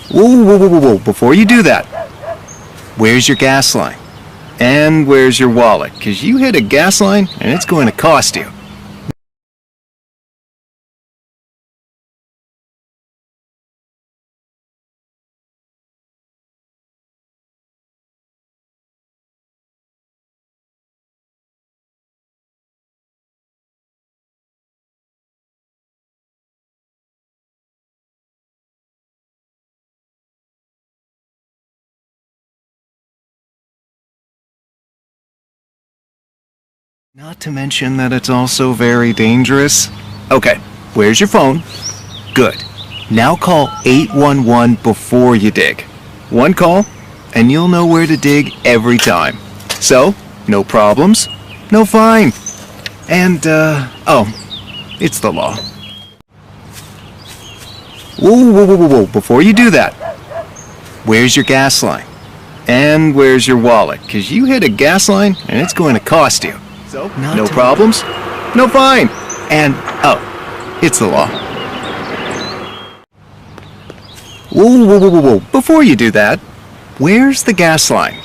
Whoa, whoa, whoa, whoa, whoa, before you do that, where's your gas line? And where's your wallet? Because you hit a gas line and it's going to cost you. Not to mention that it's also very dangerous. Okay, where's your phone? Good. Now call 811 before you dig. One call, and you'll know where to dig every time. So, no problems, no fine. And, oh, it's the law. Whoa, whoa, whoa, whoa, whoa, before you do that, where's your gas line? And where's your wallet? Because you hit a gas line and it's going to cost you. So, no problems, no fine. And, oh, it's the law. Whoa, whoa, whoa, whoa, whoa, before you do that, where's the gas line?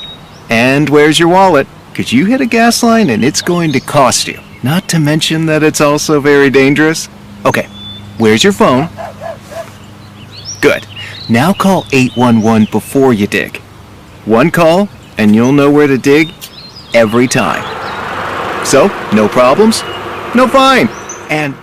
And where's your wallet? Because you hit a gas line and it's going to cost you. Not to mention that it's also very dangerous. Okay, where's your phone? Good. Now call 811 before you dig. One call, and you'll know where to dig every time. So, no problems, no fine. And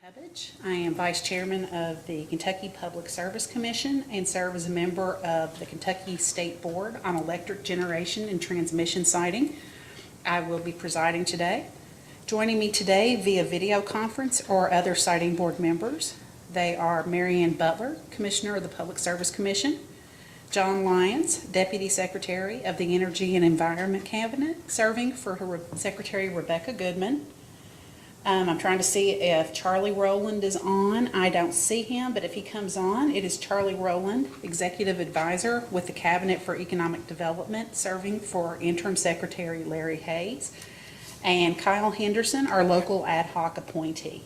I am Vice Chairman of the Kentucky Public Service Commission and serve as a member of the Kentucky State Board on Electric Generation and Transmission Siting. I will be presiding today. Joining me today via video conference are other siting board members. They are Marianne Butler, Commissioner of the Public Service Commission, John Lyons, Deputy Secretary of the Energy and Environment Cabinet, serving for Secretary Rebecca Goodman. I'm trying to see if Charlie Rowland is on. I don't see him, but if he comes on, it is Charlie Rowland, Executive Advisor with the Cabinet for Economic Development, serving for Interim Secretary Larry Hayes, and Kyle Henderson, our local ad hoc appointee.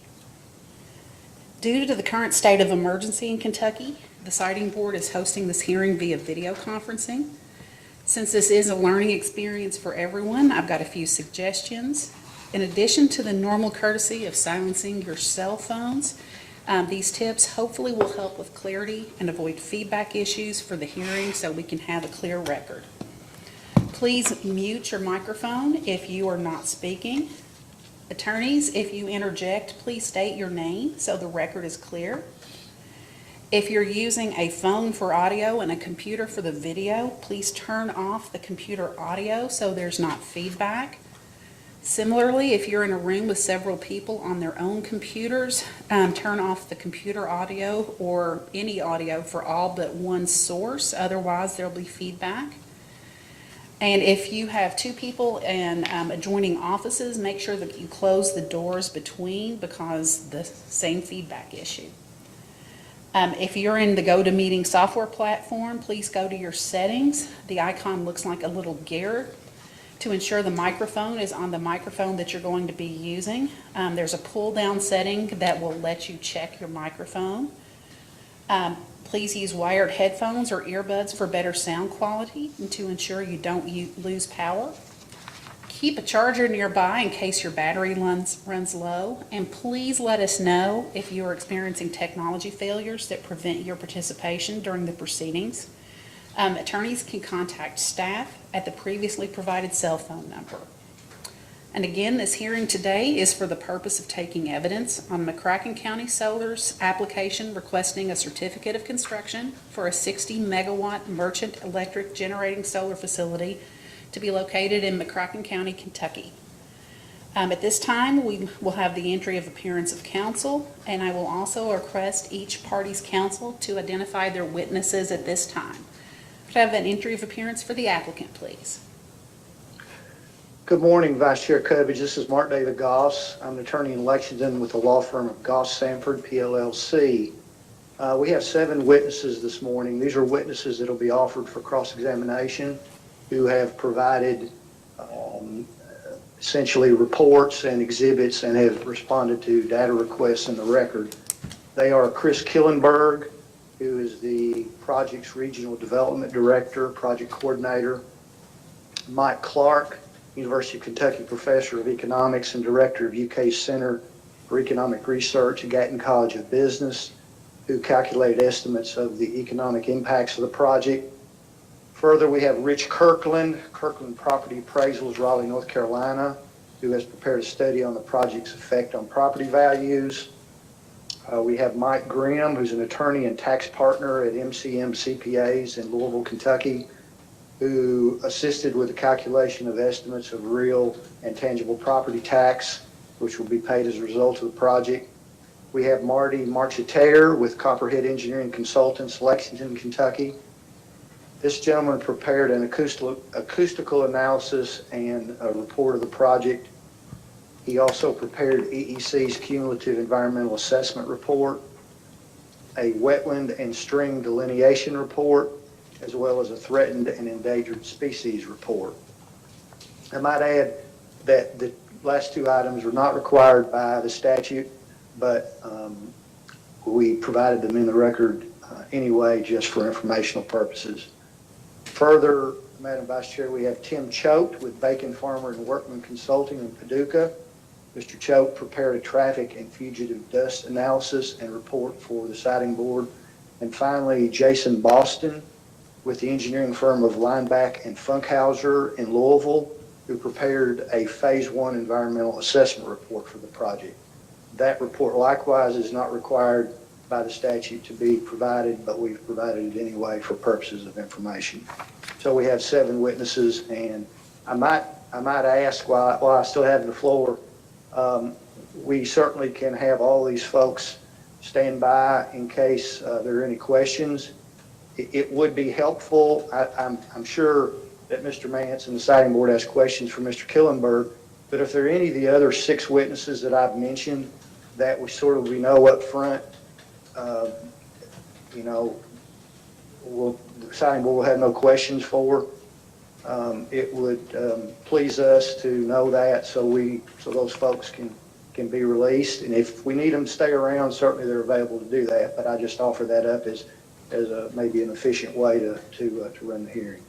Due to the current state of emergency in Kentucky, the Siting Board is hosting this hearing via video conferencing. Since this is a learning experience for everyone, I've got a few suggestions. In addition to the normal courtesy of silencing your cell phones, these tips hopefully will help with clarity and avoid feedback issues for the hearing so we can have a clear record. Please mute your microphone if you are not speaking. Attorneys, if you interject, please state your name so the record is clear. If you're using a phone for audio and a computer for the video, please turn off the computer audio so there's not feedback. Similarly, if you're in a room with several people on their own computers, turn off the computer audio or any audio for all but one source, otherwise there'll be feedback. And if you have two people in adjoining offices, make sure that you close the doors between because the same feedback issue. If you're in the GoToMeeting software platform, please go to your settings. The icon looks like a little gear. To ensure the microphone is on the microphone that you're going to be using, there's a pull down setting that will let you check your microphone. Please use wired headphones or earbuds for better sound quality and to ensure you don't lose power. Keep a charger nearby in case your battery runs low, and please let us know if you are experiencing technology failures that prevent your participation during the proceedings. Attorneys can contact staff at the previously provided cell phone number. And again, this hearing today is for the purpose of taking evidence on McCracken County Solar's application requesting a certificate of construction for a 60 megawatt merchant electric generating solar facility to be located in McCracken County, Kentucky. At this time, we will have the entry of appearance of counsel, and I will also request each party's counsel to identify their witnesses at this time. Could I have an entry of appearance for the applicant, please? Good morning, Vice Chair Covage. This is Mark David Goss. I'm an attorney in Lexington with the law firm of Goss Sanford, PLLC. We have 7 witnesses this morning. These are witnesses that will be offered for cross-examination who have provided essentially reports and exhibits and have responded to data requests in the record. They are Chris Killenberg, who is the project's regional development director, project coordinator, Mike Clark, University of Kentucky professor of economics and director of UK's Center for Economic Research at Gatton College of Business, who calculated estimates of the economic impacts of the project. Further, we have Rich Kirkland Property Appraisals, Raleigh, North Carolina, who has prepared a study on the project's effect on property values. We have Mike Grimm, who's an attorney and tax partner at MCM CPAs in Louisville, Kentucky, who assisted with the calculation of estimates of real and tangible property tax, which will be paid as a result of the project. We have Marty Marcheterre with Copperhead Engineering Consultants, Lexington, Kentucky. This gentleman prepared an acoustical analysis and a report of the project. He also prepared EEC's cumulative environmental assessment report, a wetland and stream delineation report, as well as a threatened and endangered species report. I might add that the last 2 items are not required by the statute, but we provided them in the record anyway, just for informational purposes. Further, Madam Vice Chair, we have Tim Choate with Bacon Farmer and Workman Consulting in Paducah. Mr. Choate prepared a traffic and fugitive dust analysis and report for the Siting Board. And finally, Jason Boston with the engineering firm of Lineback and Funkhauser in Louisville, who prepared a Phase 1 environmental assessment report for the project. That report likewise is not required by the statute to be provided, but we've provided it anyway for purposes of information. So we have 7 witnesses, and I might ask while I still have the floor, we certainly can have all these folks stand by in case there are any questions. It would be helpful. I'm sure that Mr. Mance and the siting board has questions for Mr. Killenberg, but if there are any of the other 6 witnesses that I've mentioned that we know up front, the siting board will have no questions for. It would please us to know that so those folks can be released. And if we need them to stay around, certainly they're available to do that. But I just offer that up as maybe an efficient way to run the hearing.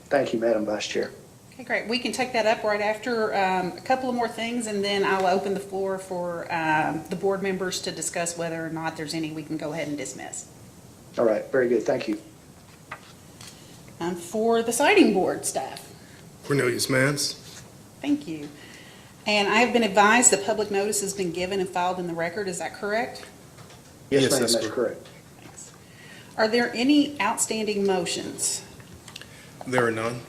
Thank you, Madam Vice Chair. Okay, great. We can take that up right after a couple of more things, and then I'll open the floor for the board members to discuss whether or not there's any we can go ahead and dismiss. All right, very good. Thank you. For the siting board staff. Cornelius Mance. Thank you. And I have been advised that public notice has been given and filed in the record. Is that correct? Yes, Yes, ma'am, that's that's correct. Thanks. Are there any outstanding motions? There are none.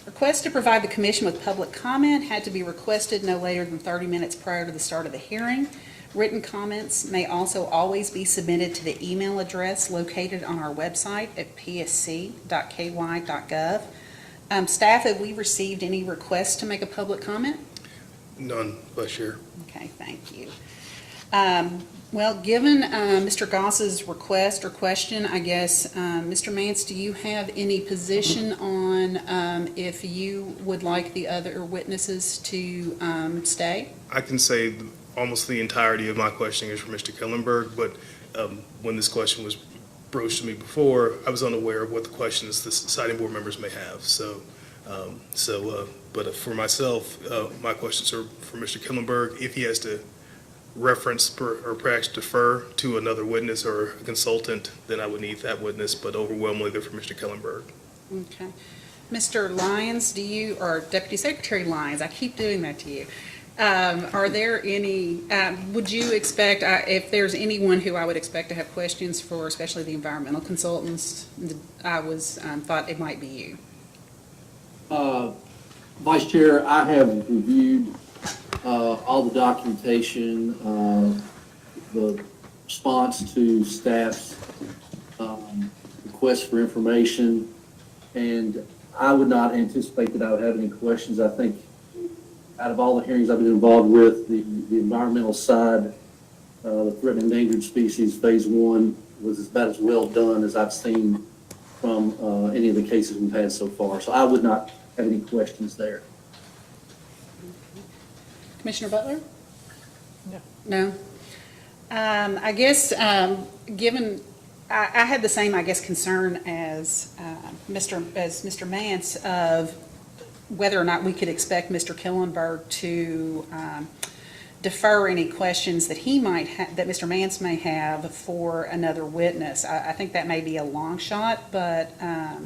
Request to provide the commission with public comment had to be requested no later than 30 minutes prior to the start of the hearing. Written comments may also always be submitted to the email address located on our website at psc.ky.gov. Staff, have we received any requests to make a public comment? None, Vice Chair. Okay, thank you. Well, given Mr. Goss's request or question, I guess, Mr. Mance, do you have any position on if you would like the other witnesses to stay? I can say almost the entirety of my questioning is for Mr. Killenberg, but when this question was broached to me before, I was unaware of what the questions the siting board members may have. But for myself, my questions are for Mr. Killenberg. If he has to reference or perhaps defer to another witness or a consultant, then I would need that witness, but overwhelmingly they're for Mr. Killenberg. Okay. Mr. Lyons, or Deputy Secretary Lyons, I keep doing that to you. Are there any, would you expect, if there's anyone who I would expect to have questions for, especially the environmental consultants, I thought it might be you. Vice Chair, I have reviewed all the documentation, the response to staff's request for information, and I would not anticipate that I would have any questions. I think out of all the hearings I've been involved with, the environmental side, the threatened endangered species phase 1 was about as well done as I've seen from any of the cases we've had so far. So I would not have any questions there. Commissioner Butler? No? I guess, given, I had the same, I guess, concern as Mr. Mance of whether or not we could expect Mr. Killenberg to defer any questions that he might that Mr. Mance may have for another witness. I think that may be a long shot, but I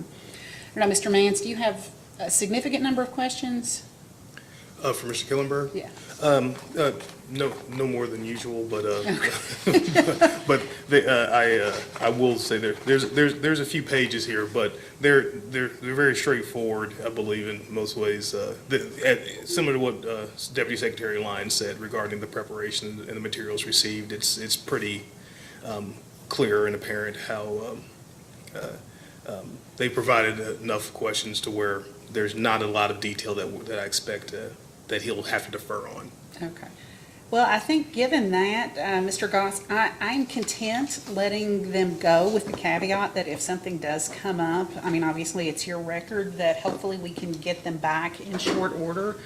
don't know, Mr. Mance, do you have a significant number of questions? For Mr. Killenberg? Yeah. No more than usual, but but I will say there's a few pages here, but they're very straightforward, I believe, in most ways. Similar to what Deputy Secretary Lyons said regarding the preparation and the materials received, it's pretty clear and apparent how they provided enough questions to where there's not a lot of detail that I expect that he'll have to defer on. Okay. Well, I think given that, Mr. Goss, I'm content letting them go with the caveat that if something does come up, I mean, obviously it's your record, that hopefully we can get them back in short order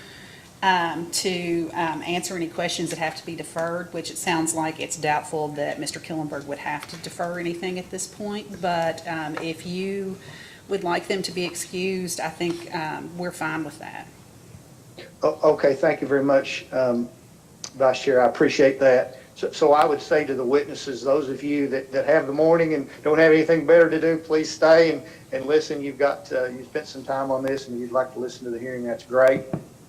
to answer any questions that have to be deferred, which it sounds like it's doubtful that Mr. Killenberg would have to defer anything at this point. But if you would like them to be excused, I think we're fine with that. Okay, thank you very much, Vice Chair. I appreciate that. So I would say to the witnesses, those of you that have the morning and don't have anything better to do, please stay and listen. You've spent some time on this and you'd like to listen to the hearing, that's great.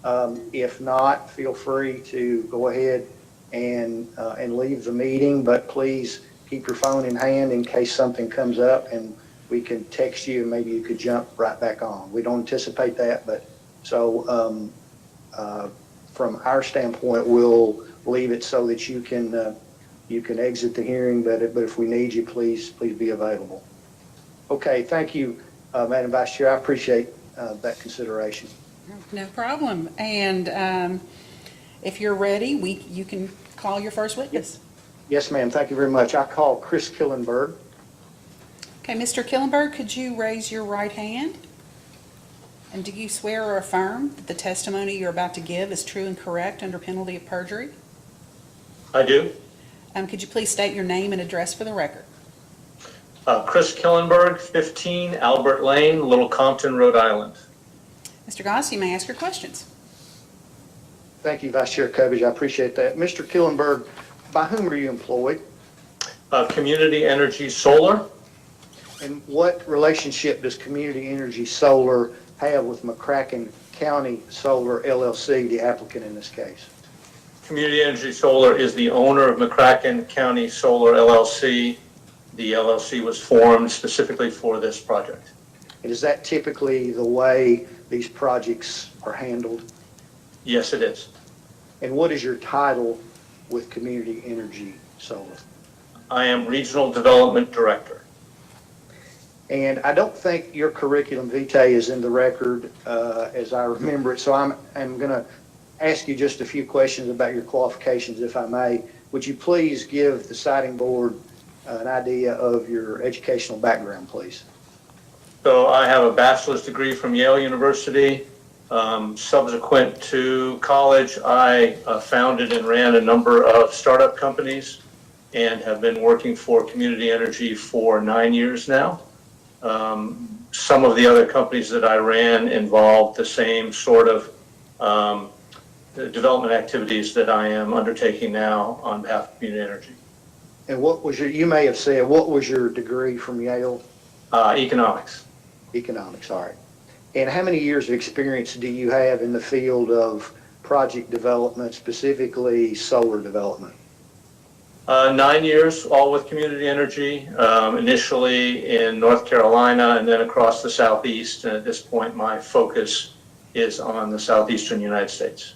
If not, feel free to go ahead and leave the meeting, but please keep your phone in hand in case something comes up, and we can text you and maybe you could jump right back on. We don't anticipate that, but so from our standpoint, we'll leave it so that you can exit the hearing, but if we need you, please be available. Okay, thank you, Madam Vice Chair. I appreciate that consideration. No problem. And if you're ready, you can call your first witness. Yes, ma'am. Thank you very much. I call Chris Killenberg. Okay, Mr. Killenberg, could you raise your right hand? And do you swear or affirm that the testimony you're about to give is true and correct under penalty of perjury? I do. Could you please state your name and address for the record? Chris Killenberg, 15 Albert Lane, Little Compton, Rhode Island. Mr. Goss, you may ask your questions. Thank you, Vice Chair Covage. I appreciate that. Mr. Killenberg, by whom are you employed? Community Energy Solar. And what relationship does Community Energy Solar have with McCracken County Solar LLC, the applicant in this case? Community Energy Solar is the owner of McCracken County Solar LLC. The LLC was formed specifically for this project. And is that typically the way these projects are handled? Yes, it is. And what is your title with Community Energy Solar? I am Regional Development Director. And I don't think your curriculum vitae is in the record as I remember it, so I'm going to ask you just a few questions about your qualifications, if I may. Would you please give the citing board an idea of your educational background, please? So I have a bachelor's degree from Yale University. Subsequent to college, I founded and ran a number of startup companies and have been working for Community Energy for 9 years now. Some of the other companies that I ran involved the same sort of development activities that I am undertaking now on behalf of Community Energy. And what was you may have said, what was your degree from Yale? Economics. Economics, all right. And how many years of experience do you have in the field of project development, specifically solar development? 9 years, all with Community Energy, initially in North Carolina and then across the Southeast. And at this point, my focus is on the Southeastern United States.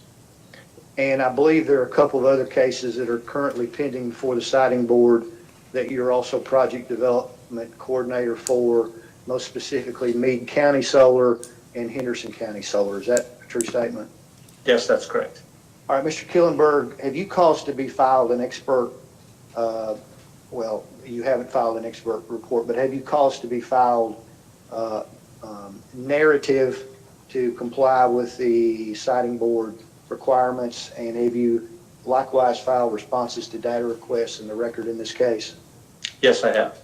And I believe there are a couple of other cases that are currently pending before the citing board that you're also project development coordinator for, most specifically Meade County Solar and Henderson County Solar. Is that a true statement? Yes, that's correct. All right, Mr. Killenberg, have you caused to be filed an expert, well, you haven't filed an expert report, but have you caused to be filed narrative to comply with the citing board requirements, and have you likewise filed responses to data requests in the record in this case? Yes, I have.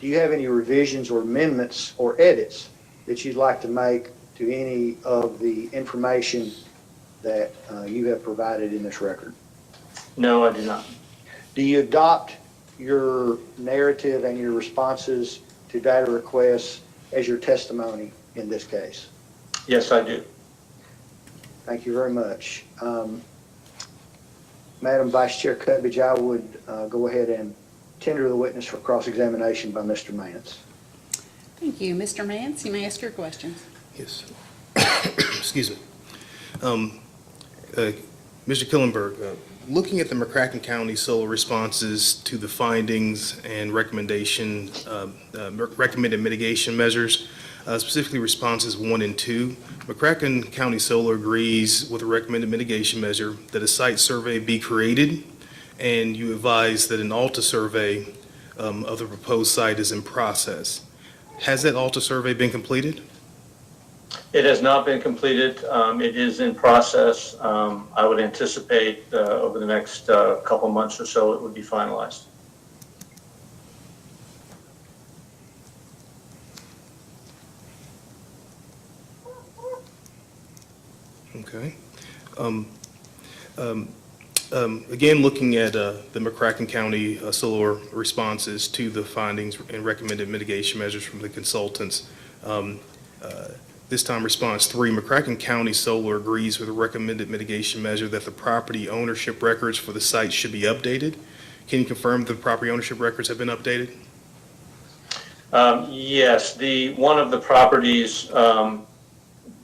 Do you have any revisions or amendments or edits that you'd like to make to any of the information that you have provided in this record? No, I do not. Do you adopt your narrative and your responses to data requests as your testimony in this case? Yes, I do. Thank you very much. Madam Vice Chair Covage, I would go ahead and tender the witness for cross-examination by Mr. Mance. Thank you. Mr. Mance, you may ask your questions. Yes. Excuse me. Mr. Killenberg, looking at the McCracken County Solar responses to the findings and recommended mitigation measures, specifically responses 1 and 2, McCracken County Solar agrees with the recommended mitigation measure that a site survey be created, and you advise that an ALTA survey of the proposed site is in process. Has that ALTA survey been completed? It has not been completed. It is in process. I would anticipate over the next couple months or so it would be finalized. Okay. Again, looking at the McCracken County Solar responses to the findings and recommended mitigation measures from the consultants, This time, response 3, McCracken County Solar agrees with the recommended mitigation measure that the property ownership records for the site should be updated. Can you confirm that the property ownership records have been updated? Yes, one of the properties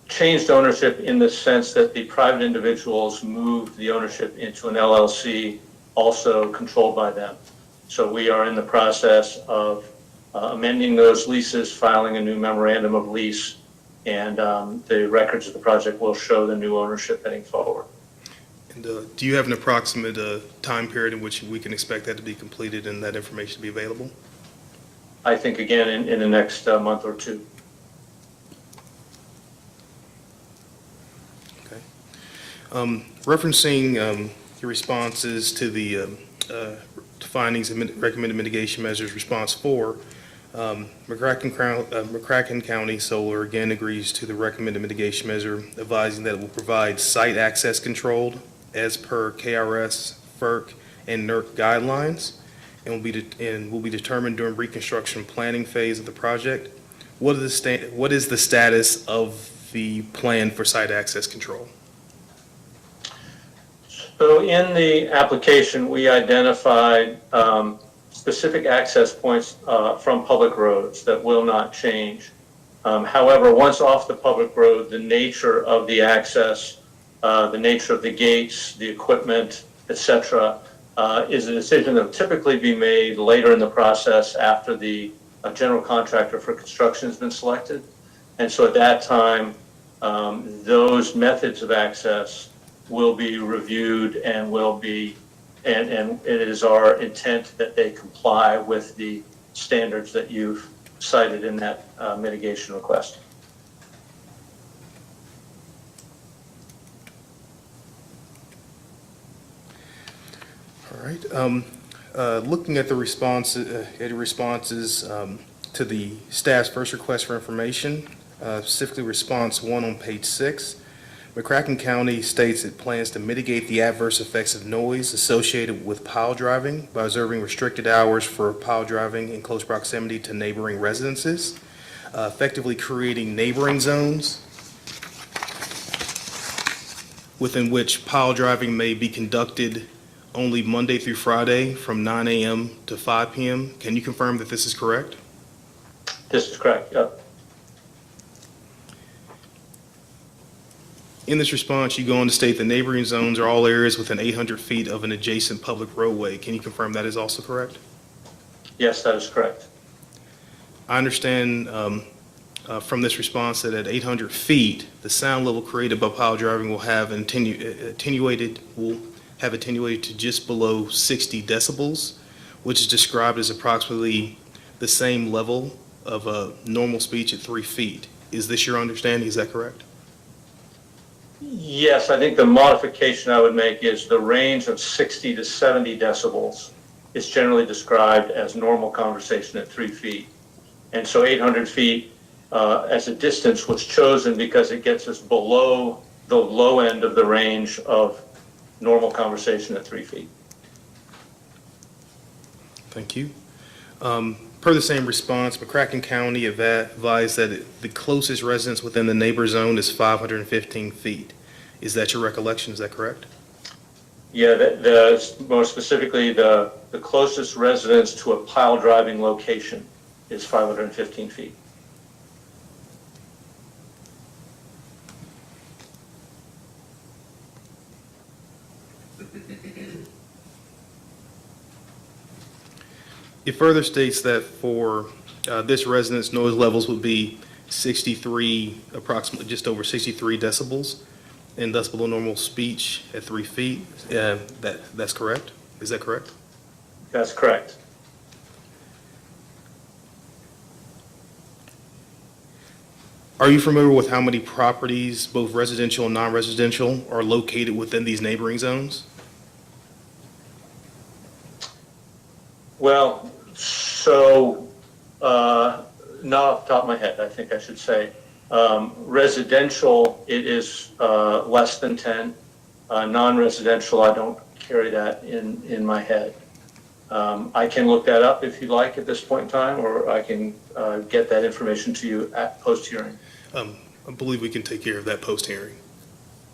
changed ownership in the sense that the private individuals moved the ownership into an LLC, also controlled by them. So we are in the process of amending those leases, filing a new memorandum of lease, and the records of the project will show the new ownership heading forward. And do you have an approximate time period in which we can expect that to be completed and that information to be available? I think, again, in the next month or two. Okay. Referencing your responses to the findings and recommended mitigation measures, response 4, McCracken County Solar again agrees to the recommended mitigation measure, advising that it will provide site access control as per KRS, FERC, and NERC guidelines, and will be determined during reconstruction planning phase of the project. What is the status of the plan for site access control? So in the application, we identified specific access points from public roads that will not change. However, once off the public road, the nature of the access, the nature of the gates, the equipment, etc., is a decision that will typically be made later in the process after the general contractor for construction has been selected. And so at that time, those methods of access will be reviewed and and it is our intent that they comply with the standards that you've cited in that mitigation request. All right. Looking at the responses to the staff's first request for information, specifically response 1 on page 6, McCracken County states it plans to mitigate the adverse effects of noise associated with pile driving by observing restricted hours for pile driving in close proximity to neighboring residences, effectively creating neighboring zones within which pile driving may be conducted only Monday through Friday from 9 a.m. to 5 p.m. Can you confirm that this is correct? This is correct, yep. In this response, you go on to state the neighboring zones are all areas within 800 feet of an adjacent public roadway. Can you confirm that is also correct? Yes, that is correct. I understand from this response that at 800 feet, the sound level created by pile driving will have attenuated to just below 60 decibels, which is described as approximately the same level of normal speech at 3 feet. Is this your understanding? Is that correct? Yes, I think the modification I would make is the range of 60 to 70 decibels is generally described as normal conversation at 3 feet. And so 800 feet as a distance was chosen because it gets us below the low end of the range of normal conversation at 3 feet. Thank you. Per the same response, McCracken County advised that the closest residence within the neighbor zone is 515 feet. Is that your recollection? Is that correct? Yeah, more specifically, the closest residence to a pile driving location is 515 feet. It further states that for this residence, noise levels would be approximately just over 63 decibels, and thus below normal speech at 3 feet. That's correct? Is that correct? That's correct. Are you familiar with how many properties, both residential and non-residential, are located within these neighboring zones? Well, so not off the top of my head, I think I should say. Residential, it is less than 10. Non-residential, I don't carry that in my head. I can look that up if you'd like at this point in time, or I can get that information to you at post-hearing. I believe we can take care of that post-hearing.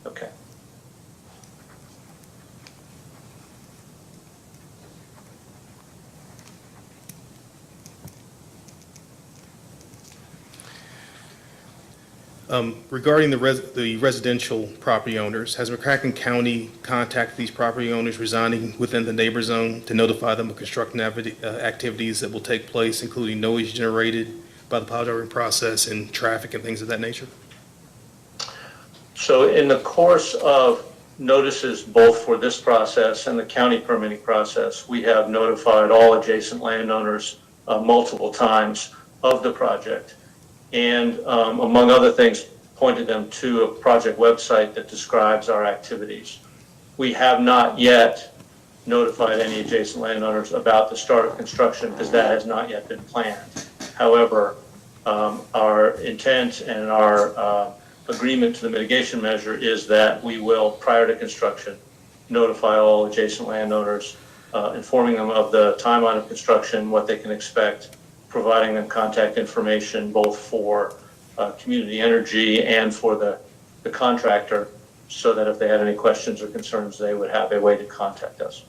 Okay. Regarding the residential property owners, has McCracken County contacted these property owners residing within the neighbor zone to notify them of construction activities that will take place, including noise generated by the pile driving process and traffic and things of that nature? So in the course of notices both for this process and the county permitting process, we have notified all adjacent landowners multiple times of the project. And among other things, pointed them to a project website that describes our activities. We have not yet notified any adjacent landowners about the start of construction because that has not yet been planned. However, our intent and our agreement to the mitigation measure is that we will, prior to construction, notify all adjacent landowners, informing them of the timeline of construction, what they can expect, providing them contact information both for community energy and for the contractor, so that if they had any questions or concerns, they would have a way to contact us.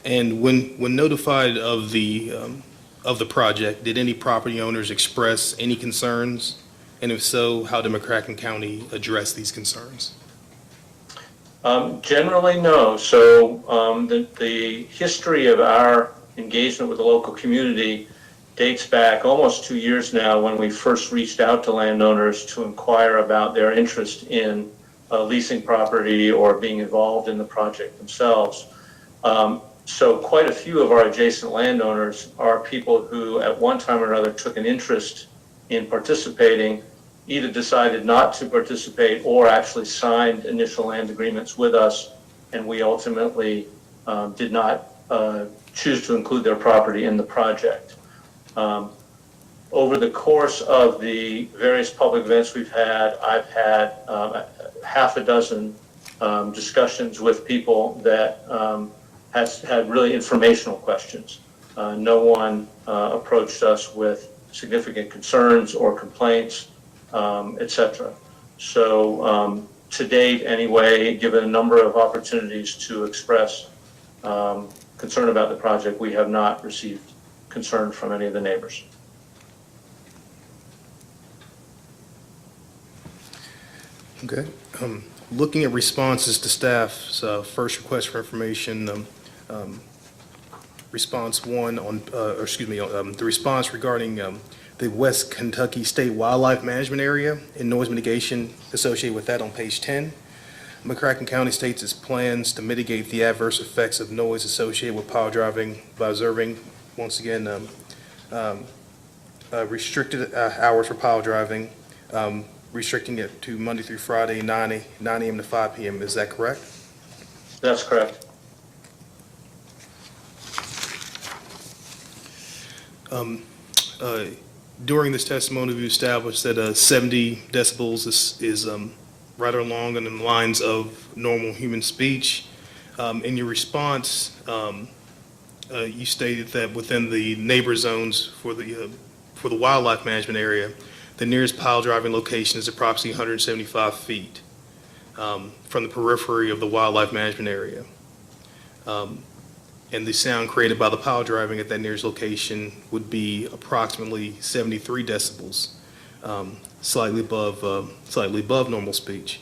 And when notified of the project, did any property owners express any concerns? And if so, how did McCracken County address these concerns? Generally, no. So the history of our engagement with the local community dates back almost 2 years now, when we first reached out to landowners to inquire about their interest in leasing property or being involved in the project themselves. So quite a few of our adjacent landowners are people who at one time or another took an interest in participating, either decided not to participate or actually signed initial land agreements with us, and we ultimately did not choose to include their property in the project. Over the course of the various public events we've had, I've had half a dozen discussions with people that has had really informational questions. No one approached us with significant concerns or complaints, etc. So to date anyway, given a number of opportunities to express concern about the project, we have not received concern from any of the neighbors. Okay. Looking at responses to staff's first request for information, response one on, the response regarding the West Kentucky State Wildlife Management Area and noise mitigation associated with that on page 10. McCracken County states its plans to mitigate the adverse effects of noise associated with pile driving by observing, once again, restricted hours for pile driving, restricting it to Monday through Friday, 9 a.m. to 5 p.m. Is that correct? That's correct. During this testimony, we established that 70 decibels is right along in the lines of normal human speech. In your response, you stated that within the neighbor zones for the wildlife management area, the nearest pile driving location is approximately 175 feet from the periphery of the wildlife management area. And the sound created by the pile driving at that nearest location would be approximately 73 decibels, slightly above normal speech.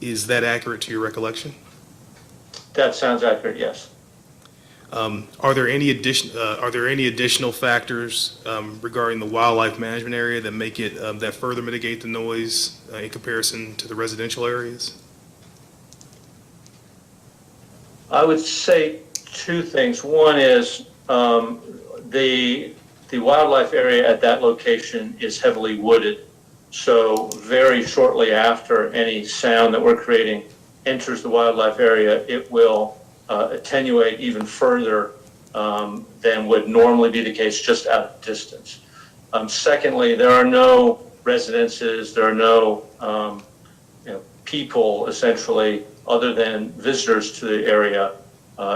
Is that accurate to your recollection? That sounds accurate, yes. Are there any additional factors regarding the wildlife management area that make it that further mitigate the noise in comparison to the residential areas? I would say two things. One is the wildlife area at that location is heavily wooded. So very shortly after any sound that we're creating enters the wildlife area, it will attenuate even further than would normally be the case just out of distance. Secondly, there are no residences, there are no people essentially other than visitors to the area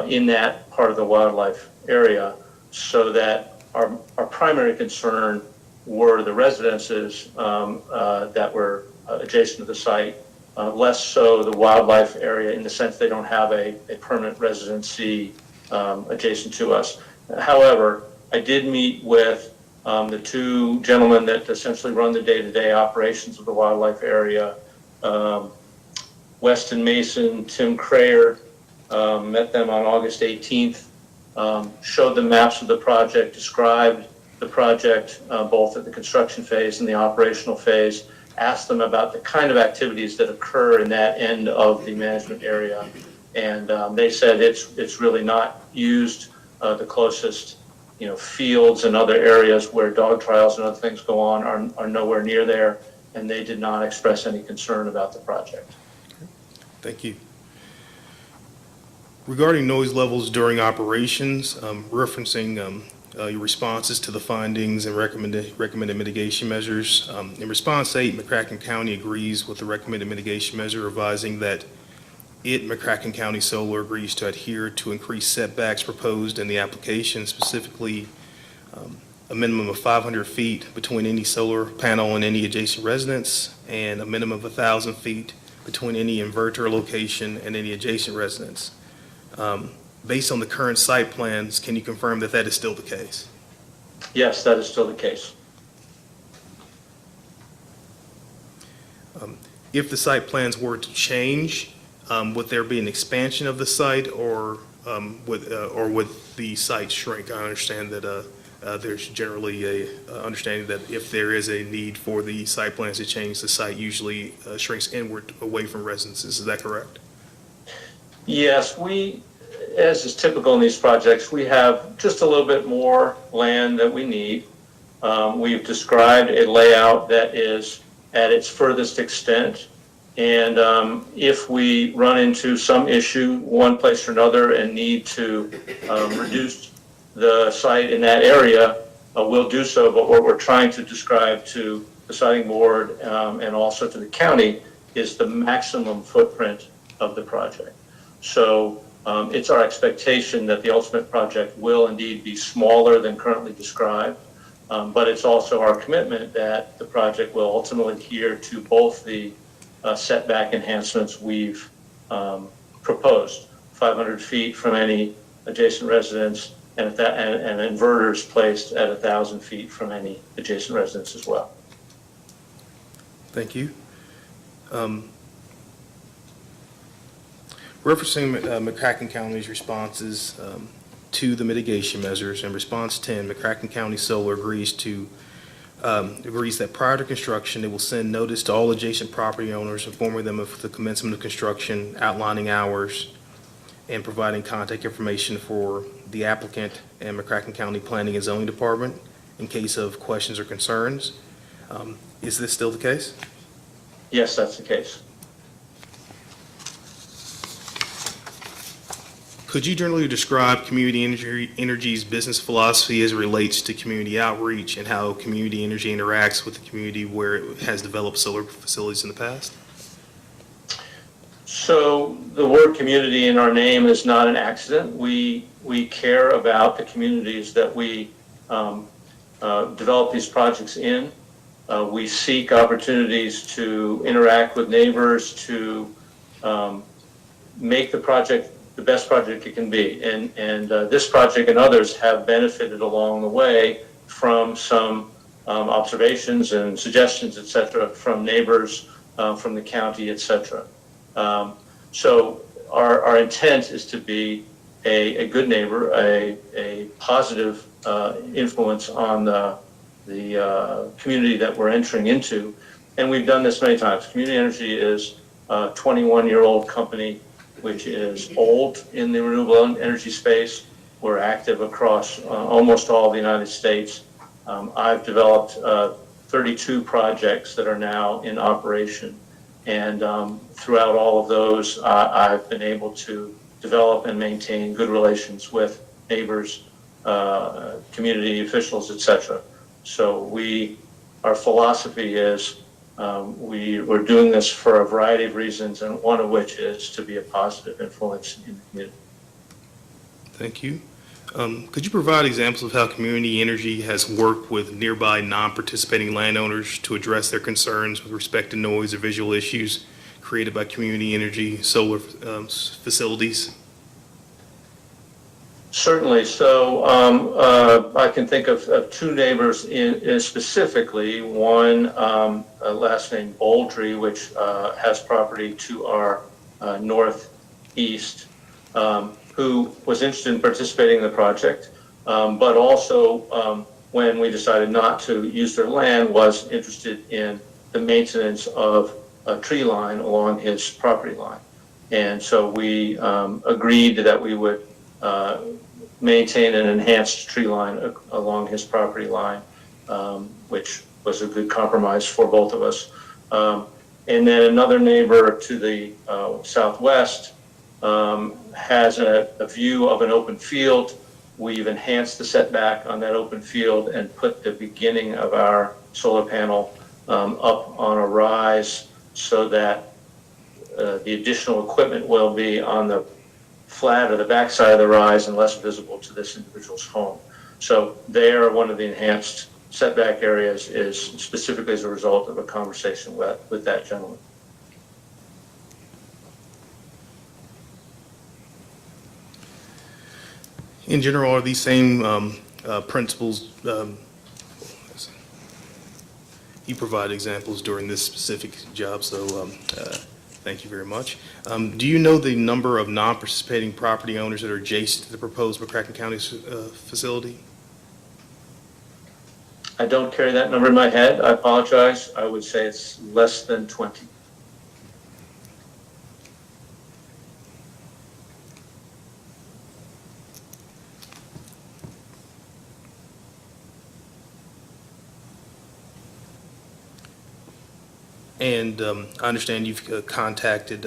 in that part of the wildlife area, so that our primary concern were the residences that were adjacent to the site, less so the wildlife area in the sense they don't have a permanent residency adjacent to us. However, I did meet with the two gentlemen that essentially run the day-to-day operations of the wildlife area, Weston Mason, Tim Crayer, met them on August 18th, showed them maps of the project, described the project both at the construction phase and the operational phase, asked them about the kind of activities that occur in that end of the management area. And they said it's really not used. The closest fields and other areas where dog trials and other things go on are nowhere near there, and they did not express any concern about the project. Thank you. Regarding noise levels during operations, referencing your responses to the findings and recommended mitigation measures. In response 8, McCracken County agrees with the recommended mitigation measure, revising that McCracken County Solar agrees to adhere to increased setbacks proposed in the application, specifically a minimum of 500 feet between any solar panel and any adjacent residence, and a minimum of 1,000 feet between any inverter location and any adjacent residence. Based on the current site plans, can you confirm that that is still the case? Yes, that is still the case. If the site plans were to change, would there be an expansion of the site, or would the site shrink? I understand that there's generally a understanding that if there is a need for the site plans to change, the site usually shrinks inward away from residences. Is that correct? Yes, as is typical in these projects, we have just a little bit more land that we need. We've described a layout that is at its furthest extent. And if we run into some issue one place or another and need to reduce the site in that area, we'll do so. But what we're trying to describe to the siting board and also to the county is the maximum footprint of the project. So it's our expectation that the ultimate project will indeed be smaller than currently described, but it's also our commitment that the project will ultimately adhere to both the setback enhancements we've proposed, 500 feet from any adjacent residence, and inverters placed at 1,000 feet from any adjacent residence as well. Thank you. Referencing McCracken County's responses to the mitigation measures, in response 10, McCracken County Solar agrees that prior to construction, it will send notice to all adjacent property owners, informing them of the commencement of construction, outlining hours, and providing contact information for the applicant and McCracken County Planning and Zoning Department in case of questions or concerns. Is this still the case? Yes, that's the case. Could you generally describe Community Energy's business philosophy as it relates to community outreach and how Community Energy interacts with the community where it has developed solar facilities in the past? So the word community in our name is not an accident. We care about the communities that we develop these projects in. We seek opportunities to interact with neighbors, to make the project the best project it can be. And this project and others have benefited along the way from some observations and suggestions, et cetera, from neighbors, from the county, et cetera. So our intent is to be a good neighbor, a positive influence on the community that we're entering into. And we've done this many times. Community Energy is a 21-year-old company, which is old in the renewable energy space. We're active across almost all of the United States. I've developed 32 projects that are now in operation. And throughout all of those, I've been able to develop and maintain good relations with neighbors, community officials, et cetera. So our philosophy is we're doing this for a variety of reasons, and one of which is to be a positive influence in the community. Thank you. Could you provide examples of how community energy has worked with nearby non-participating landowners to address their concerns with respect to noise or visual issues created by community energy solar facilities? Certainly. So I can think of two neighbors specifically. One, last name Bouldry, which has property to our northeast, who was interested in participating in the project, but also when we decided not to use their land, was interested in the maintenance of a tree line along his property line. And so we agreed that we would maintain an enhanced tree line along his property line, which was a good compromise for both of us. And then another neighbor to the southwest has a view of an open field. We've enhanced the setback on that open field and put the beginning of our solar panel up on a rise so that the additional equipment will be on the flat or the backside of the rise and less visible to this individual's home. So there, one of the enhanced setback areas is specifically as a result of a conversation with that gentleman. In general, are these same principles, you provide examples during this specific job, so thank you very much. Do you know the number of non-participating property owners that are adjacent to the proposed McCracken County facility? I don't carry that number in my head. I apologize. I would say it's less than 20. And I understand you've contacted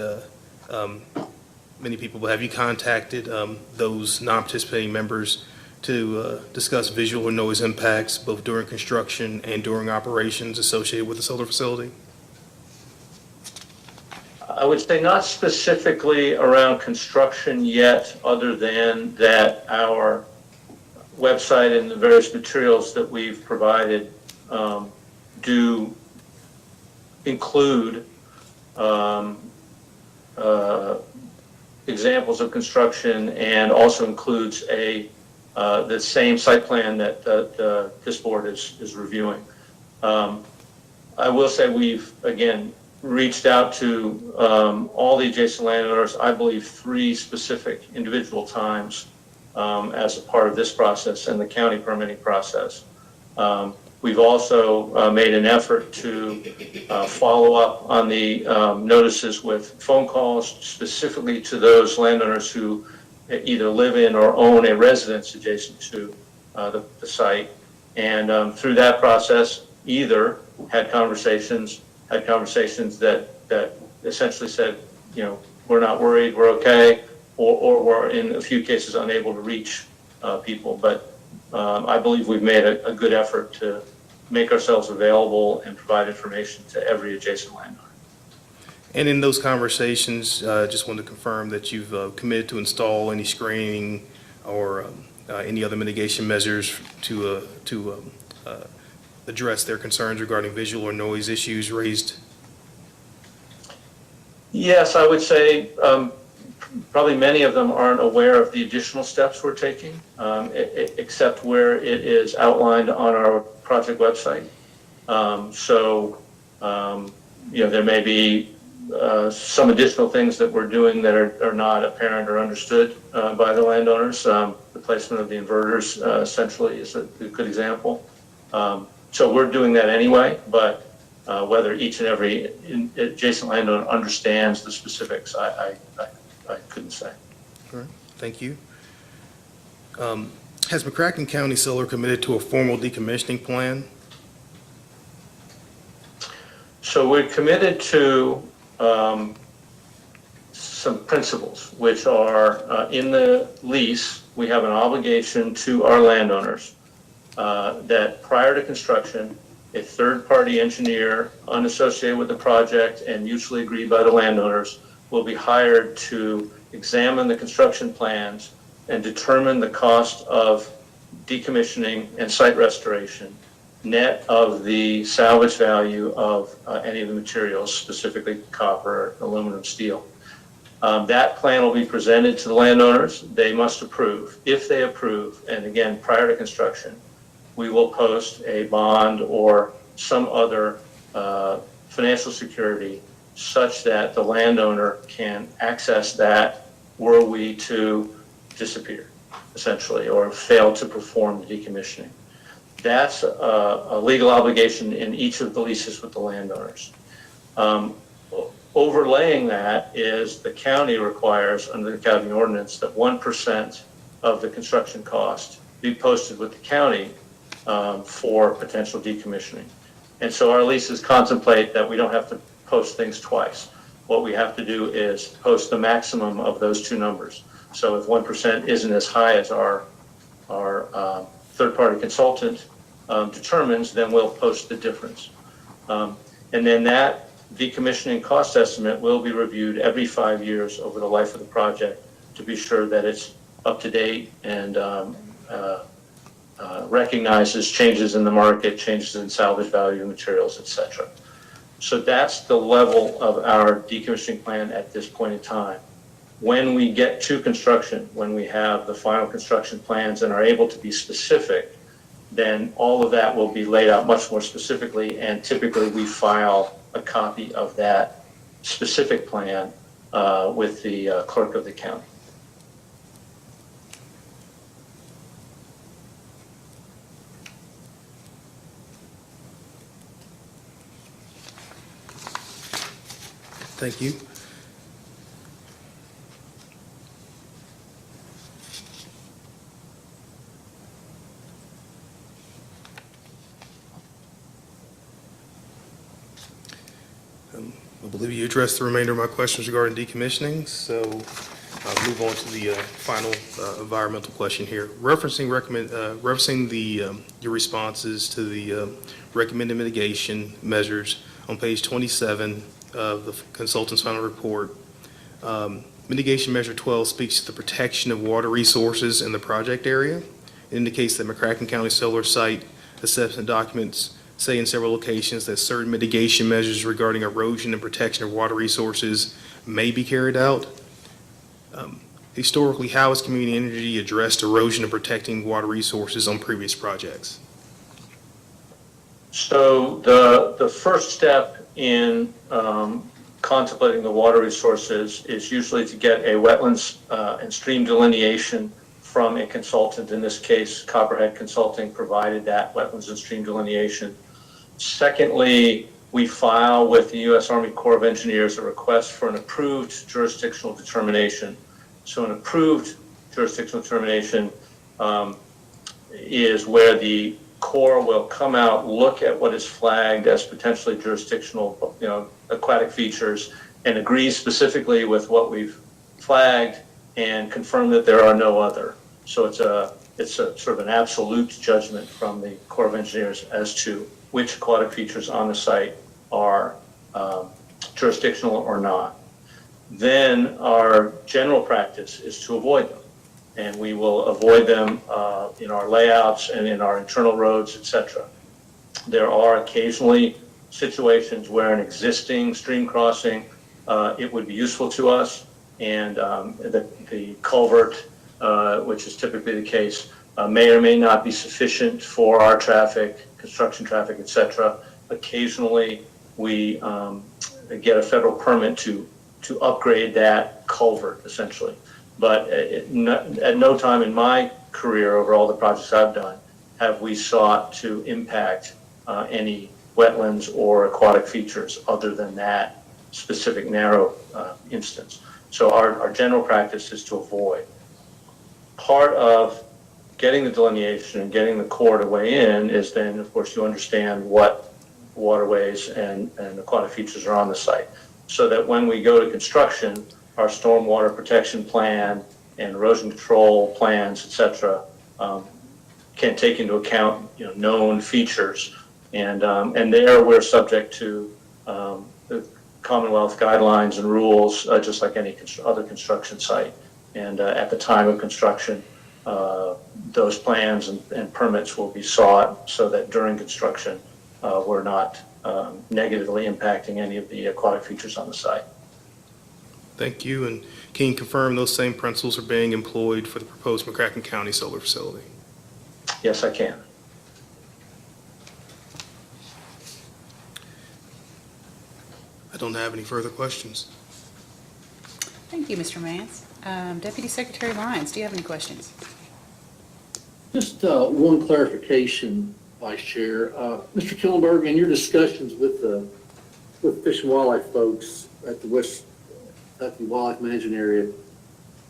many people, but have you contacted those non-participating members to discuss visual or noise impacts both during construction and during operations associated with the solar facility? I would say not specifically around construction yet, other than that our website and the various materials that we've provided do include examples of construction, and also includes the same site plan that this board is reviewing. I will say we've, again, reached out to all the adjacent landowners, I believe 3 specific individual times as a part of this process and the county permitting process. We've also made an effort to follow up on the notices with phone calls specifically to those landowners who either live in or own a residence adjacent to the site. And through that process, either had conversations that essentially said, you know, we're not worried, we're okay, or were in a few cases unable to reach people. But I believe we've made a good effort to make ourselves available and provide information to every adjacent landowner. And in those conversations, just wanted to confirm that you've committed to install any screening or any other mitigation measures to address their concerns regarding visual or noise issues raised? Yes, I would say probably many of them aren't aware of the additional steps we're taking, except where it is outlined on our project website. You know, there may be some additional things that we're doing that are not apparent or understood by the landowners. The placement of the inverters essentially is a good example. So we're doing that anyway, but whether each and every adjacent landowner understands the specifics, I couldn't say. All right, thank you. Has McCracken County Solar committed to a formal decommissioning plan? So we're committed to some principles, which are in the lease. We have an obligation to our landowners that prior to construction, a third-party engineer unassociated with the project and mutually agreed by the landowners will be hired to examine the construction plans and determine the cost of decommissioning and site restoration, net of the salvage value of any of the materials, specifically copper, aluminum, steel. That plan will be presented to the landowners. They must approve. If they approve, and again, prior to construction, we will post a bond or some other financial security such that the landowner can access that were we to disappear, essentially, or fail to perform the decommissioning. That's a legal obligation in each of the leases with the landowners. Overlaying that is the county requires, under the county ordinance, that 1% of the construction cost be posted with the county for potential decommissioning. And so our leases contemplate that we don't have to post things twice. What we have to do is post the maximum of those two numbers. So if 1% isn't as high as our third-party consultant determines, then we'll post the difference. And then that decommissioning cost estimate will be reviewed every 5 years over the life of the project to be sure that it's up to date and recognizes changes in the market, changes in salvage value of materials, etc. So that's the level of our decommissioning plan at this point in time. When we get to construction, when we have the final construction plans and are able to be specific, then all of that will be laid out much more specifically, and typically we file a copy of that specific plan with the clerk of the county. Thank you. I believe you addressed the remainder of my questions regarding decommissioning, so I'll move on to the final environmental question here. Referencing your responses to the recommended mitigation measures on page 27 of the consultant's final report, mitigation measure 12 speaks to the protection of water resources in the project area. It indicates that McCracken County Solar site assessment documents say in several locations that certain mitigation measures regarding erosion and protection of water resources may be carried out. Historically, how has community energy addressed erosion and protecting water resources on previous projects? So the first step in contemplating the water resources is usually to get a wetlands and stream delineation from a consultant. In this case, Copperhead Consulting provided that wetlands and stream delineation. Secondly, we file with the U.S. Army Corps of Engineers a request for an approved jurisdictional determination. So an approved jurisdictional determination is where the Corps will come out, look at what is flagged as potentially jurisdictional, aquatic features, and agree specifically with what we've flagged and confirm that there are no other. So it's a sort of an absolute judgment from the Corps of Engineers as to which aquatic features on the site are jurisdictional or not. Then our general practice is to avoid them. And we will avoid them in our layouts and in our internal roads, etc. There are occasionally situations where an existing stream crossing, it would be useful to us, and the culvert, which is typically the case, may or may not be sufficient for our traffic, construction traffic, etc. Occasionally, we get a federal permit to upgrade that culvert, essentially. But at no time in my career, over all the projects I've done, have we sought to impact any wetlands or aquatic features other than that specific narrow instance. So our general practice is to avoid. Part of getting the delineation and getting the Corps to weigh in is then, of course, you understand what waterways and aquatic features are on the site, so that when we go to construction, our stormwater protection plan and erosion control plans, et cetera, can take into account known features. And there we're subject to the Commonwealth guidelines and rules, just like any other construction site. And at the time of construction, those plans and permits will be sought so that during construction, we're not negatively impacting any of the aquatic features on the site. Thank you. And can you confirm those same principles are being employed for the proposed McCracken County solar facility? Yes, I can. I don't have any further questions. Thank you, Mr. Mance. Deputy Secretary Lyons, do you have any questions? Just one clarification, Vice Chair. Mr. Killenberg, in your discussions with the Fish and Wildlife folks at the West Kentucky Wildlife Management Area,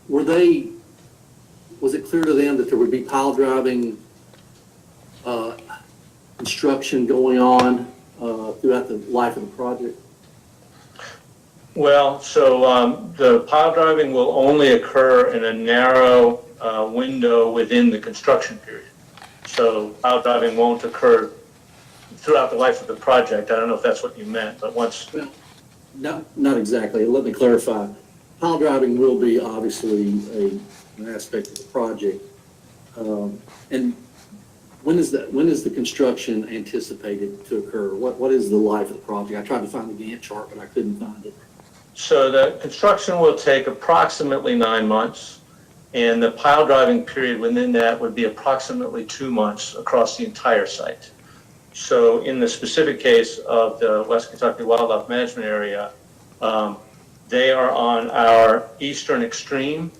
was it clear to them that there would be pile driving construction going on throughout the life of the project? Well, so the pile driving will only occur in a narrow window within the construction period. So pile driving won't occur throughout the life of the project. I don't know if that's what you meant, but once. Well, not exactly. Let me clarify. Pile driving will be obviously an aspect of the project. And when is the construction anticipated to occur? What is the life of the project? I tried to find the Gantt chart, but I couldn't find it. So the construction will take approximately 9 months, and the pile driving period within that would be approximately 2 months across the entire site. So in the specific case of the West Kentucky Wildlife Management Area, they are on our eastern extreme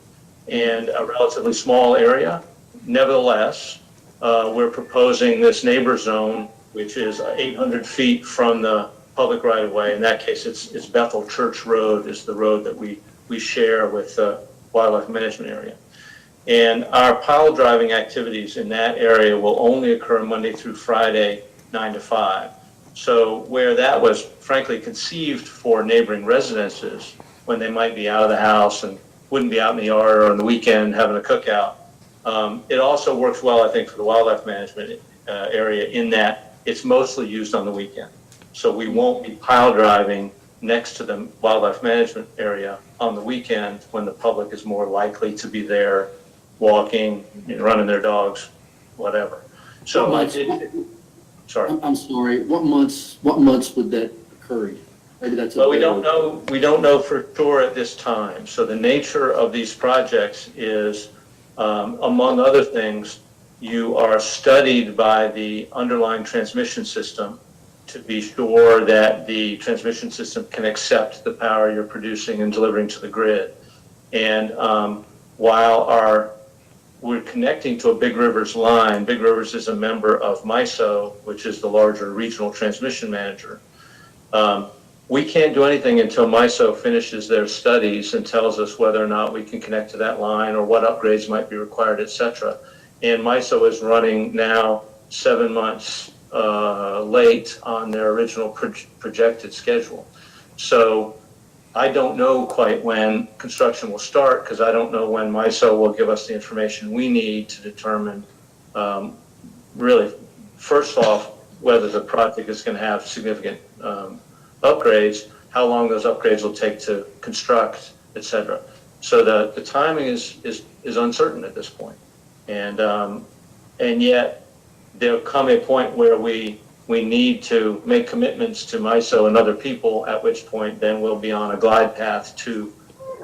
and a relatively small area. Nevertheless, we're proposing this neighbor zone, which is 800 feet from the public right-of-way. In that case, it's Bethel Church Road is the road that we share with the Wildlife Management Area. And our pile driving activities in that area will only occur Monday through Friday, 9 to 5. So where that was frankly conceived for neighboring residences, when they might be out of the house and wouldn't be out in the yard or on the weekend having a cookout, it also works well, I think, for the wildlife management area in that it's mostly used on the weekend. So we won't be pile driving next to the wildlife management area on the weekend when the public is more likely to be there walking, running their dogs, whatever. So sorry. I'm sorry. What months would that occur in? Maybe that's Well, we don't know for sure at this time. So the nature of these projects is, among other things, you are studied by the underlying transmission system to be sure that the transmission system can accept the power you're producing and delivering to the grid. And while we're connecting to a Big Rivers line, Big Rivers is a member of MISO, which is the larger regional transmission manager. We can't do anything until MISO finishes their studies and tells us whether or not we can connect to that line or what upgrades might be required, et cetera. And MISO is running now 7 months late on their original projected schedule. So I don't know quite when construction will start because I don't know when MISO will give us the information we need to determine really, first off, whether the project is going to have significant upgrades, how long those upgrades will take to construct, et cetera. So the timing is uncertain at this point. And yet there'll come a point where we need to make commitments to MISO and other people, at which point then we'll be on a glide path to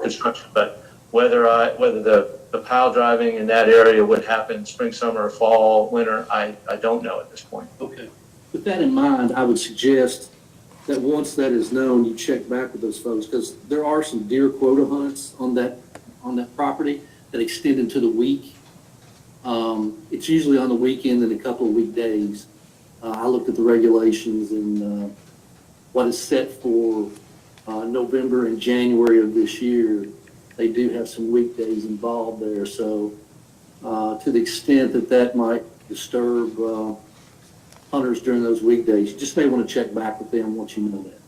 construction. But whether the pile driving in that area would happen spring, summer, fall, winter, I don't know at this point. Okay. With that in mind, I would suggest that once that is known, you check back with those folks because there are some deer quota hunts on that property that extend into the week. It's usually on the weekend and a couple of weekdays. I looked at the regulations and what is set for November and January of this year. They do have some weekdays involved there. So to the extent that might disturb hunters during those weekdays, you just may want to check back with them once you know that.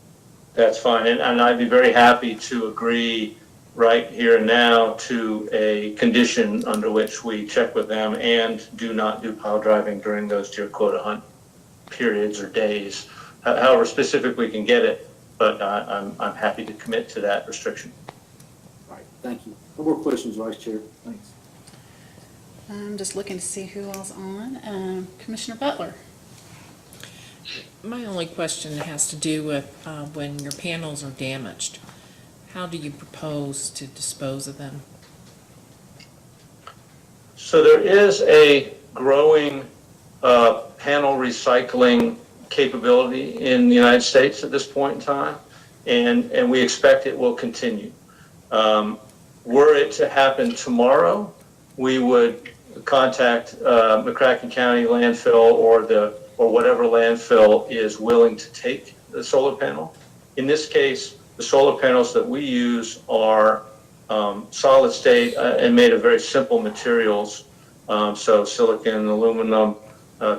That's fine. And I'd be very happy to agree right here and now to a condition under which we check with them and do not do pile driving during those deer quota hunt periods or days, however specific we can get it, but I'm happy to commit to that restriction. All right, thank you. No more questions, Vice Chair. Thanks. I'm just looking to see who else on. Commissioner Butler. My only question has to do with when your panels are damaged. How do you propose to dispose of them? So there is a growing panel recycling capability in the United States at this point in time, and we expect it will continue. Were it to happen tomorrow, we would contact McCracken County landfill or whatever landfill is willing to take the solar panel. In this case, the solar panels that we use are solid state and made of very simple materials. So silicon, aluminum,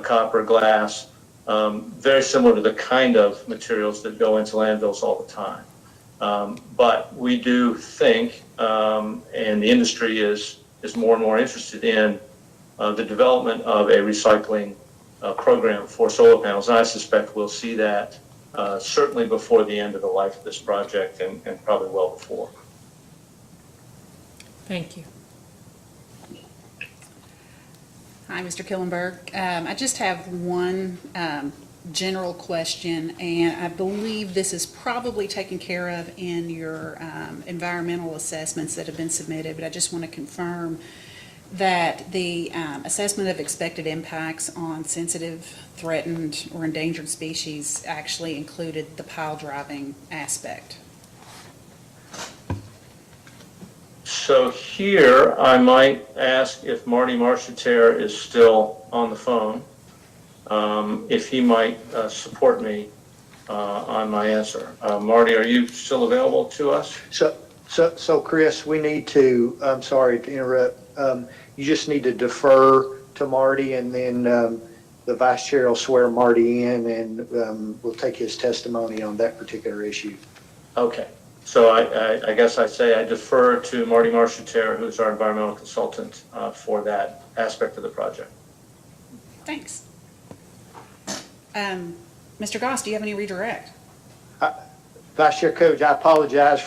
copper, glass, very similar to the kind of materials that go into landfills all the time. But we do think, and the industry is more and more interested in the development of a recycling program for solar panels. And I suspect we'll see that certainly before the end of the life of this project and probably well before. Thank you. Hi, Mr. Killenberg. I just have one general question, and I believe this is probably taken care of in your environmental assessments that have been submitted, but I just want to confirm that the assessment of expected impacts on sensitive, threatened, or endangered species actually included the pile driving aspect. So here, I might ask if Marty Marcheterre is still on the phone, if he might support me on my answer. Marty, are you still available to us? So Chris, we need to, I'm sorry to interrupt, you just need to defer to Marty, and then the vice chair will swear Marty in, and we'll take his testimony on that particular issue. Okay. So I guess I say I defer to Marty Marcheterre, who's our environmental consultant for that aspect of the project. Thanks. Mr. Goss, do you have any redirect? Vice Chair Coach, I apologize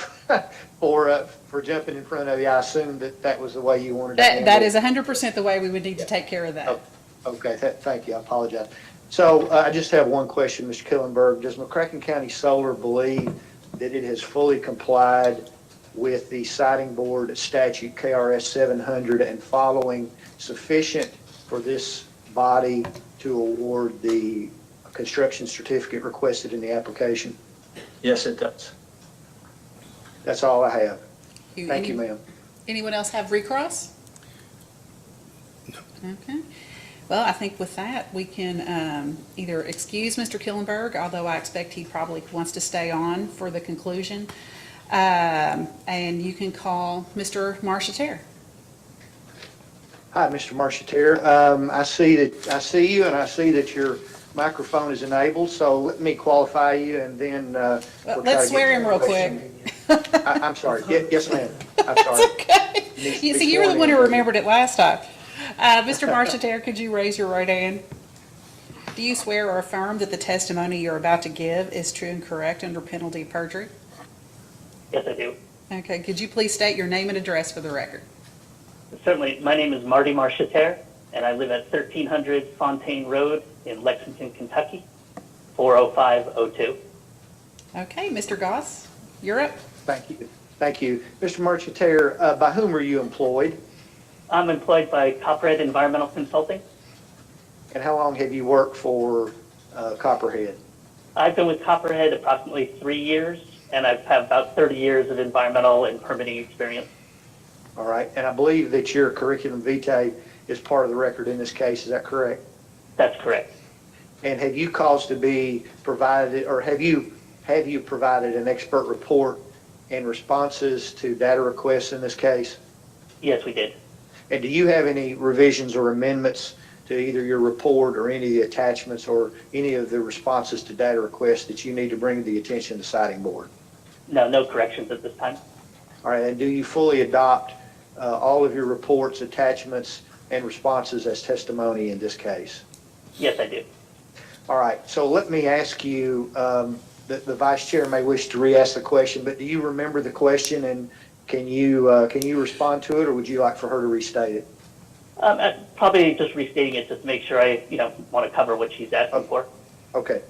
for jumping in front of you. I assumed that was the way you wanted to handle it. That is 100% the way we would need to take care of that. Okay, thank you. I apologize. So I just have one question, Mr. Killenberg. Does McCracken County Solar believe that it has fully complied with the siting board statute KRS 700 and following sufficient for this body to award the construction certificate requested in the application? Yes, it does. That's all I have. Thank you, ma'am. Anyone else have recross? No. Okay. Well, I think with that, we can either excuse Mr. Killenberg, although I expect he probably wants to stay on for the conclusion, and you can call Mr. Marcheterre. Hi, Mr. Marcheterre. I see you, and I see that your microphone is enabled, so let me qualify you, and then Let's swear him real quick. I'm sorry. Yes, ma'am. I'm sorry. It's okay. You see, you were the one who remembered it last time. Mr. Marcheterre, could you raise your right hand? Do you swear or affirm that the testimony you're about to give is true and correct under penalty of perjury? Yes, I do. Okay, could you please state your name and address for the record? Certainly. My name is Marty Marcheterre, and I live at 1300 Fontaine Road in Lexington, Kentucky, 40502. Okay, Mr. Goss, you're up. Thank you. Thank you. Mr. Marcheterre, by whom are you employed? I'm employed by Copperhead Environmental Consulting. And how long have you worked for Copperhead? I've been with Copperhead approximately 3 years, and I've had about 30 years of environmental and permitting experience. All right. And I believe that your curriculum vitae is part of the record in this case. Is that correct? That's correct. And have you caused to be provided, or have you provided an expert report and responses to data requests in this case? Yes, we did. And do you have any revisions or amendments to either your report or any of the attachments or any of the responses to data requests that you need to bring to the attention of the siting board? No corrections at this time. All right, and do you fully adopt all of your reports, attachments, and responses as testimony in this case? Yes, I do. All right, so let me ask you, the vice chair may wish to re-ask the question, but do you remember the question, and Can you respond to it, or would you like for her to restate it? Probably just restating it just to make sure I, want to cover what she's asking for. Okay.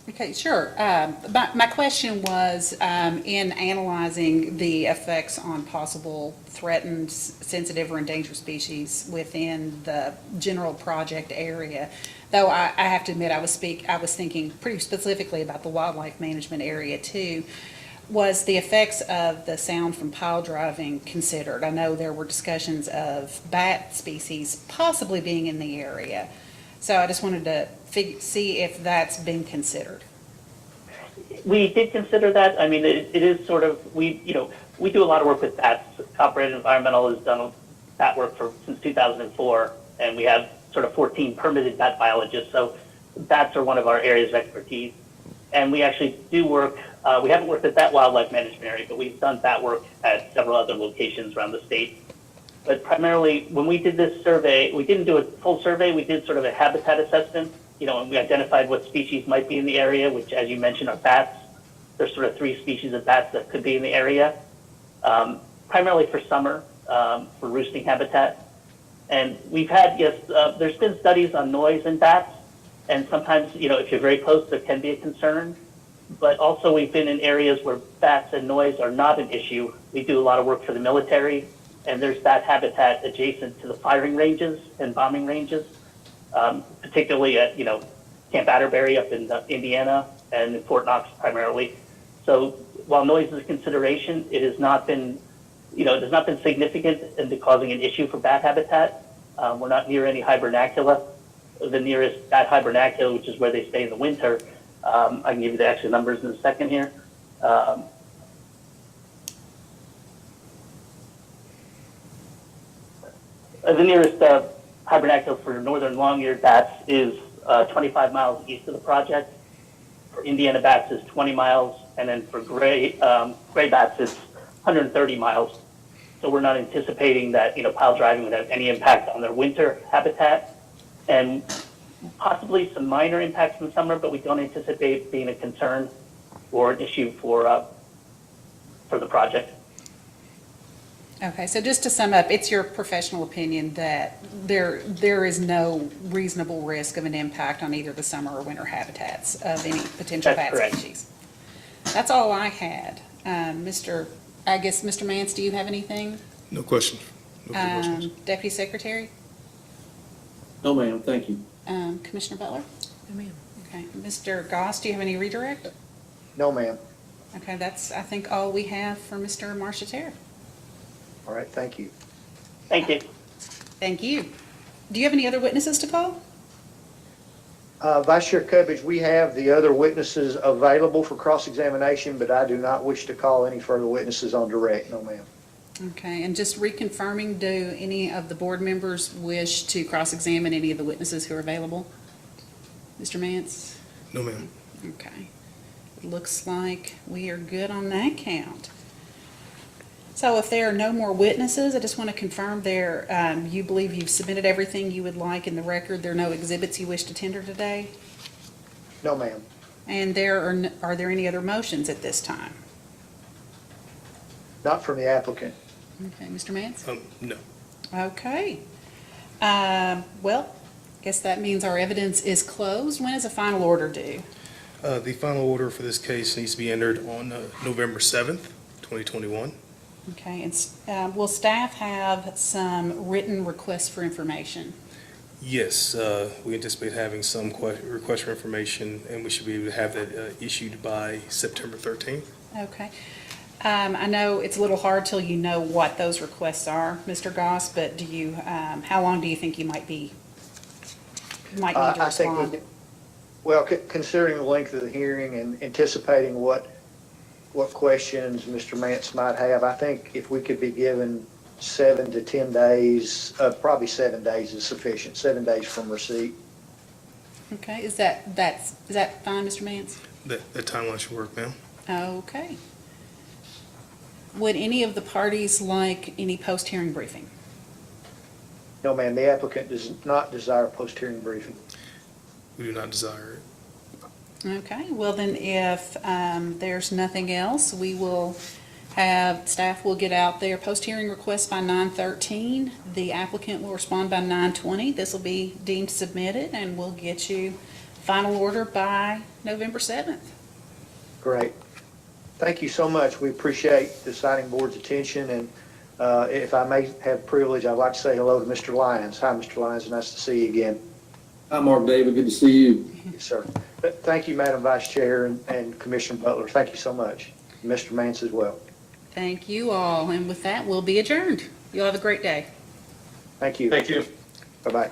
Okay, sure. My question was, in analyzing the effects on possible threatened, sensitive, or endangered species within the general project area, though I have to admit, I was thinking pretty specifically about the wildlife management area too. Was the effects of the sound from pile driving considered? I know there were discussions of bat species possibly being in the area. So I just wanted to see if that's been considered. We did consider that. I mean, it is sort of, we do a lot of work with bats. Operated Environmental has done bat work since 2004, and we have sort of 14 permitted bat biologists. So bats are one of our areas of expertise. And we actually do work, we haven't worked at that wildlife management area, but we've done bat work at several other locations around the state. But primarily, when we did this survey, we didn't do a full survey. We did sort of a habitat assessment, and we identified what species might be in the area, which, as you mentioned, are bats. There's sort of 3 species of bats that could be in the area, primarily for summer, for roosting habitat. And we've had, there's been studies on noise in bats, and sometimes, if you're very close, there can be a concern. But also, we've been in areas where bats and noise are not an issue. We do a lot of work for the military, and there's bat habitat adjacent to the firing ranges and bombing ranges, particularly at, Camp Atterbury up in Indiana and in Fort Knox primarily. So while noise is a consideration, it has not been, it has not been significant into causing an issue for bat habitat. We're not near any hibernacula. The nearest bat hibernacula, which is where they stay in the winter, I can give you the actual numbers in a second here. The nearest hibernacula for northern long-eared bats is 25 miles east of the project. For Indiana bats, it's 20 miles, and then for gray bats, it's 130 miles. So we're not anticipating that pile driving would have any impact on their winter habitat, and possibly some minor impacts in the summer, but we don't anticipate being a concern or an issue for the project. Okay, so just to sum up, it's your professional opinion that there is no reasonable risk of an impact on either the summer or winter habitats of any potential That's bat correct. species. That's all I had. Mr. Mance, do you have anything? No question. No further questions. Deputy Secretary? No, ma'am, thank you. Commissioner Butler? Oh, ma'am. Okay, Mr. Goss, do you have any redirect? No, ma'am. Okay, that's, I think, all we have for Mr. Marcheterre. All right, thank you. Thank you. Thank you. Do you have any other witnesses to call? Vice Chair Cubbage, we have the other witnesses available for cross-examination, but I do not wish to call any further witnesses on direct. No, ma'am. Okay, and just reconfirming, do any of the board members wish to cross-examine any of the witnesses who are available? Mr. Mance? No, ma'am. Okay. Looks like we are good on that count. So if there are no more witnesses, I just want to confirm you believe you've submitted everything you would like in the record. There are no exhibits you wish to tender today? No, ma'am. And are there any other motions at this time? Not from the applicant. Okay, Mr. Mance? No. Okay. Well, guess that means our evidence is closed. When is a final order due? The final order for this case needs to be entered on November 7th, 2021. Okay, and will staff have some written requests for information? Yes, we anticipate having some request for information, and we should be able to have that issued by September 13th. Okay. I know it's a little hard till you know what those requests are, Mr. Goss, but do you, how long do you think you might need to I think, respond? well, considering the length of the hearing and anticipating what questions Mr. Mance might have, I think if we could be given 7 to 10 days, probably 7 days is sufficient, 7 days from receipt. Okay, is that fine, Mr. Mance? That timeline should work, ma'am. Okay. Would any of the parties like any post-hearing briefing? No, ma'am, the applicant does not desire a post-hearing briefing. We do not desire it. Okay, well then if there's nothing else, we will Staff will get out their post-hearing request by 9:13. The applicant will respond by 9:20. This will be deemed submitted, and we'll get you final order by November 7th. Great. Thank you so much. We appreciate the siting board's attention, and if I may have privilege, I'd like to say hello to Mr. Lyons. Hi, Mr. Lyons, nice to see you again. Hi, Mark David, good to see you. Yes, sir. Thank you, Madam Vice Chair and Commissioner Butler. Thank you so much. Mr. Mance as well. Thank you all, and with that, we'll be adjourned. You all have a great day. Thank you. Thank you. Bye-bye.